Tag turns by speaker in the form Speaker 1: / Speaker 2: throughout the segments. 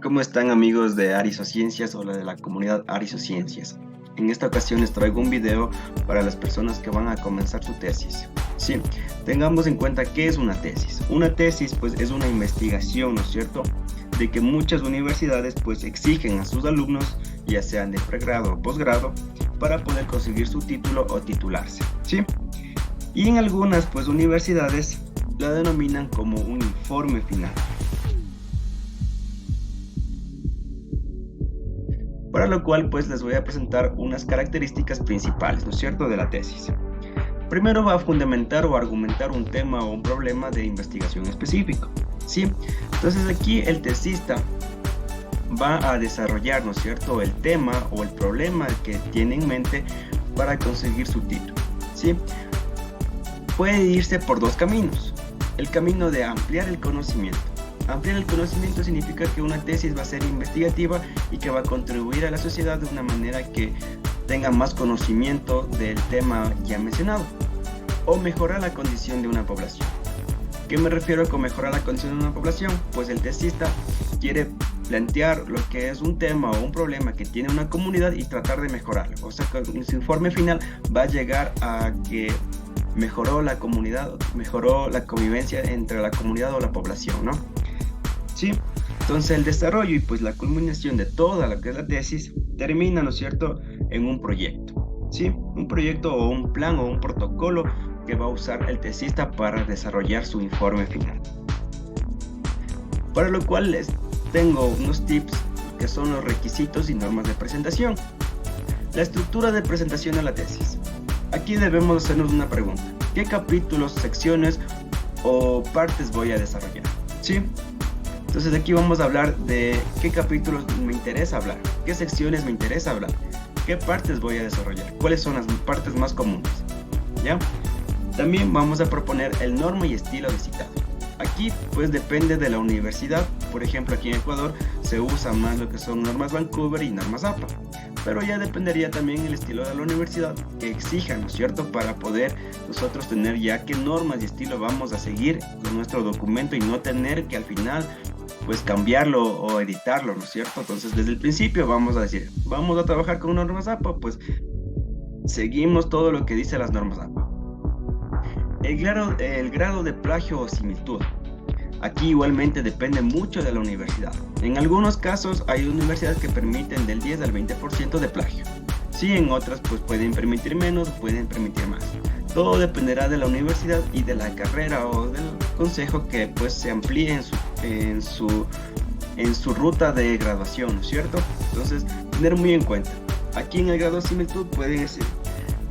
Speaker 1: ¿Cómo están amigos de Arisociencias o de la comunidad Arisociencias? En esta ocasión les traigo un video para las personas que van a comenzar su tesis. Sí, tengamos en cuenta qué es una tesis. Una tesis pues es una investigación, ¿no es cierto? De que muchas universidades pues exigen a sus alumnos, ya sean de pregrado o posgrado, para poder conseguir su título o titularse. Sí, y en algunas pues universidades la denominan como un informe final. Para lo cual pues les voy a presentar unas características principales, ¿no es cierto?, de la tesis. Primero va a fundamentar o argumentar un tema o un problema de investigación específico, ¿sí? Entonces aquí el tesista va a desarrollar, ¿no es cierto?, el tema o el problema que tiene en mente para conseguir su título, ¿sí? Puede irse por dos caminos. El camino de ampliar el conocimiento. Ampliar el conocimiento significa que una tesis va a ser investigativa y que va a contribuir a la sociedad de una manera que tenga más conocimiento del tema ya mencionado. O mejorar la condición de una población. ¿Qué me refiero con mejorar la condición de una población? Pues el tesista quiere plantear lo que es un tema o un problema que tiene una comunidad y tratar de mejorarlo. O sea, que su informe final va a llegar a que mejoró la comunidad, mejoró la convivencia entre la comunidad o la población, ¿no? Sí, entonces el desarrollo y pues la culminación de toda lo que es la tesis termina, ¿no es cierto?, en un proyecto, ¿sí? Un proyecto o un plan o un protocolo que va a usar el tesista para desarrollar su informe final. Para lo cual les tengo unos tips que son los requisitos y normas de presentación. La estructura de presentación de la tesis. Aquí debemos hacernos una pregunta. ¿Qué capítulos, secciones o partes voy a desarrollar? ¿Sí? Entonces aquí vamos a hablar de qué capítulos me interesa hablar, qué secciones me interesa hablar, qué partes voy a desarrollar, cuáles son las partes más comunes, ¿ya? También vamos a proponer el norma y estilo de citado. Aquí pues depende de la universidad. Por ejemplo, aquí en Ecuador se usa más lo que son normas Vancouver y normas APA, pero ya dependería también el estilo de la universidad que exija, ¿no es cierto?, para poder nosotros tener ya qué normas y estilo vamos a seguir con nuestro documento y no tener que al final pues cambiarlo o editarlo, ¿no es cierto? Entonces desde el principio vamos a decir, vamos a trabajar con normas APA, pues seguimos todo lo que dice las normas APA. El grado de plagio o similitud. Aquí igualmente depende mucho de la universidad. En algunos casos hay universidades que permiten del 10 al 20% de plagio. Sí, en otras pues pueden permitir menos, pueden permitir más. Todo dependerá de la universidad y de la carrera o del consejo que pues se amplíe en su ruta de graduación, ¿no es cierto? Entonces, tener muy en cuenta. Aquí en el grado de similitud pueden decir,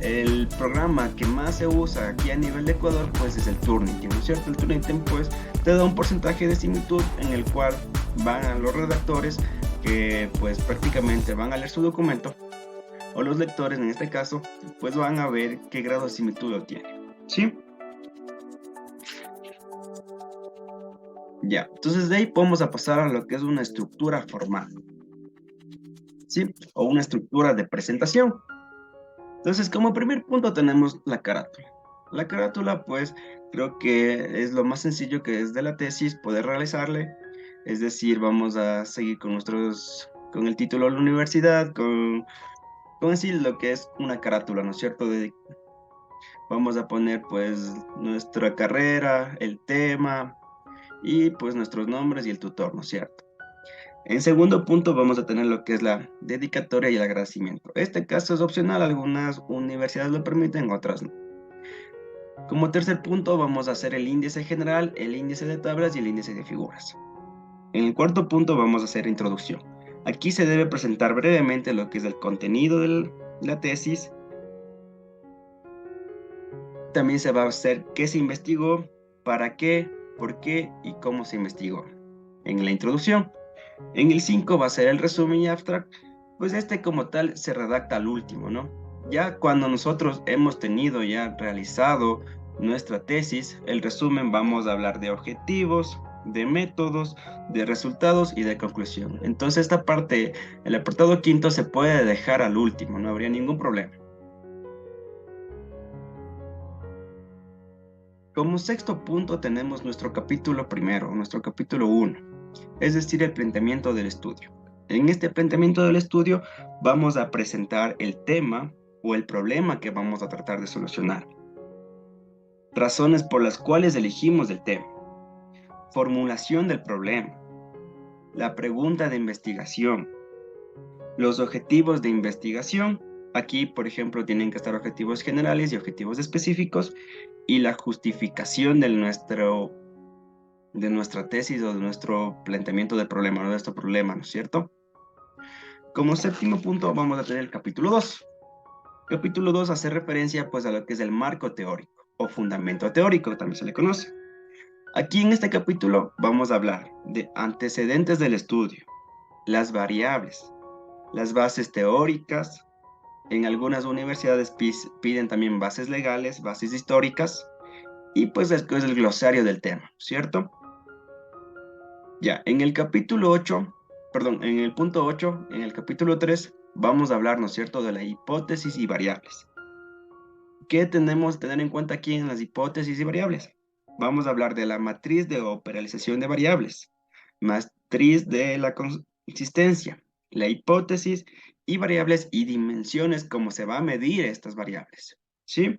Speaker 1: el programa que más se usa aquí a nivel de Ecuador pues es el Turnitin, ¿no es cierto? El Turnitin pues te da un porcentaje de similitud en el cual van a los redactores que pues prácticamente van a leer su documento, o los lectores en este caso pues van a ver qué grado de similitud lo tiene, ¿sí? Ya, entonces de ahí podemos pasar a lo que es una estructura formal, ¿sí? O una estructura de presentación. Entonces, como primer punto tenemos la carátula. La carátula, pues, creo que es lo más sencillo que es de la tesis poder realizarle. Es decir, vamos a seguir con el título de la universidad, con decir lo que es una carátula, ¿no es cierto? Vamos a poner, pues, nuestra carrera, el tema y, pues, nuestros nombres y el tutor, ¿no es cierto? En segundo punto vamos a tener lo que es la dedicatoria y el agradecimiento. Este caso es opcional, algunas universidades lo permiten, otras no. Como tercer punto vamos a hacer el índice general, el índice de tablas y el índice de figuras. En el cuarto punto vamos a hacer introducción. Aquí se debe presentar brevemente lo que es el contenido de la tesis. También se va a hacer qué se investigó, para qué, por qué y cómo se investigó en la introducción. En el 5 va a ser el resumen y abstract, pues este como tal se redacta al último, ¿no? Ya cuando nosotros hemos tenido ya realizado nuestra tesis, el resumen vamos a hablar de objetivos, de métodos, de resultados y de conclusión. Entonces esta parte, el apartado quinto se puede dejar al último, no habría ningún problema. Como sexto punto tenemos nuestro capítulo primero, nuestro capítulo 1. es decir, el planteamiento del estudio. En este planteamiento del estudio vamos a presentar el tema o el problema que vamos a tratar de solucionar. Razones por las cuales elegimos el tema. Formulación del problema. La pregunta de investigación. Los objetivos de investigación. Aquí, por ejemplo, tienen que estar objetivos generales y objetivos específicos. Y la justificación de nuestra tesis o de nuestro planteamiento del problema, de nuestro problema, ¿no es cierto? Como séptimo punto vamos a tener el capítulo 2. Capítulo 2 hace referencia pues a lo que es el marco teórico o fundamento teórico, también se le conoce. Aquí en este capítulo vamos a hablar de antecedentes del estudio, las variables, las bases teóricas. En algunas universidades piden también bases legales, bases históricas y pues después el glosario del tema, ¿cierto? Ya, en el capítulo 8, en el punto 8, en el capítulo 3, vamos a hablar, ¿no es cierto?, de la hipótesis y variables. ¿Qué tenemos que tener en cuenta aquí en las hipótesis y variables? Vamos a hablar de la matriz de operacionalización de variables, matriz de la consistencia, la hipótesis y variables y dimensiones, cómo se va a medir estas variables, ¿sí?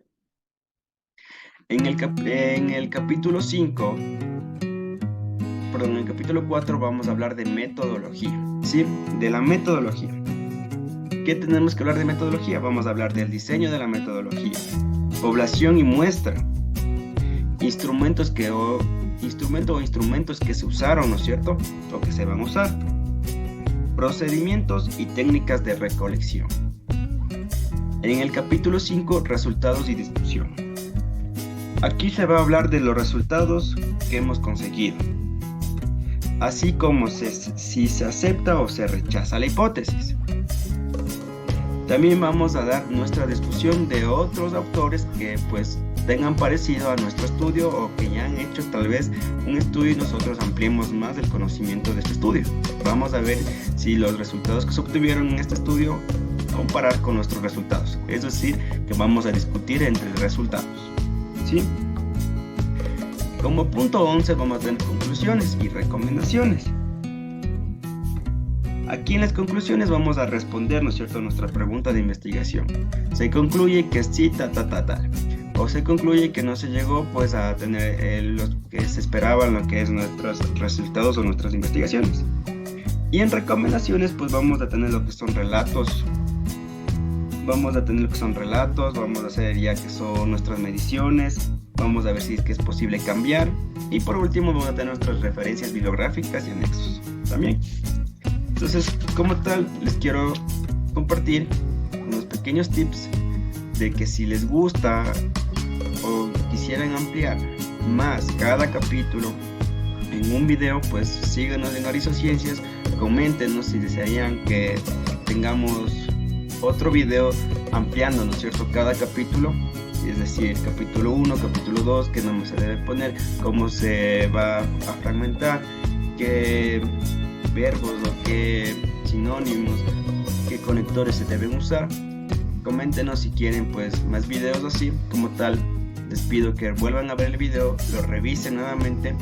Speaker 1: En el capítulo 5, en el capítulo 4 vamos a hablar de metodología, ¿sí? De la metodología. ¿Qué tenemos que hablar de metodología? Vamos a hablar del diseño de la metodología, población y muestra, instrumentos que se usaron, ¿no es cierto? O que se van a usar, procedimientos y técnicas de recolección. En el capítulo 5, resultados y discusión. Aquí se va a hablar de los resultados que hemos conseguido, así como si se acepta o se rechaza la hipótesis. También vamos a dar nuestra discusión de otros autores que pues tengan parecido a nuestro estudio o que ya han hecho tal vez un estudio y nosotros ampliemos más el conocimiento de este estudio. Vamos a ver si los resultados que se obtuvieron en este estudio comparar con nuestros resultados. Es decir, que vamos a discutir entre resultados, ¿sí? Como punto 11 vamos a tener conclusiones y recomendaciones. Aquí en las conclusiones vamos a responder, ¿no es cierto?, nuestra pregunta de investigación. Se concluye que sí, tal. O se concluye que no se llegó pues a tener lo que se esperaba en lo que es nuestros resultados o nuestras investigaciones. Y en recomendaciones pues vamos a tener lo que son relatos. Vamos a hacer ya que son nuestras mediciones. Vamos a ver si es que es posible cambiar. Y por último vamos a tener nuestras referencias bibliográficas y anexos también. Entonces, como tal, les quiero compartir unos pequeños tips de que si les gusta o quisieran ampliar más cada capítulo en un video, pues síganos en Horizociencias, coméntenos si desearían que tengamos otro video ampliando, ¿no es cierto?, cada capítulo, es decir, capítulo 1, capítulo 2, qué nombre se debe poner, cómo se va a fragmentar, qué verbos o qué sinónimos, qué conectores se deben usar. Coméntenos si quieren pues más videos así. Como tal, les pido que vuelvan a ver el video, lo revisen nuevamente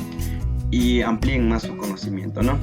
Speaker 1: y amplíen más su conocimiento, ¿no?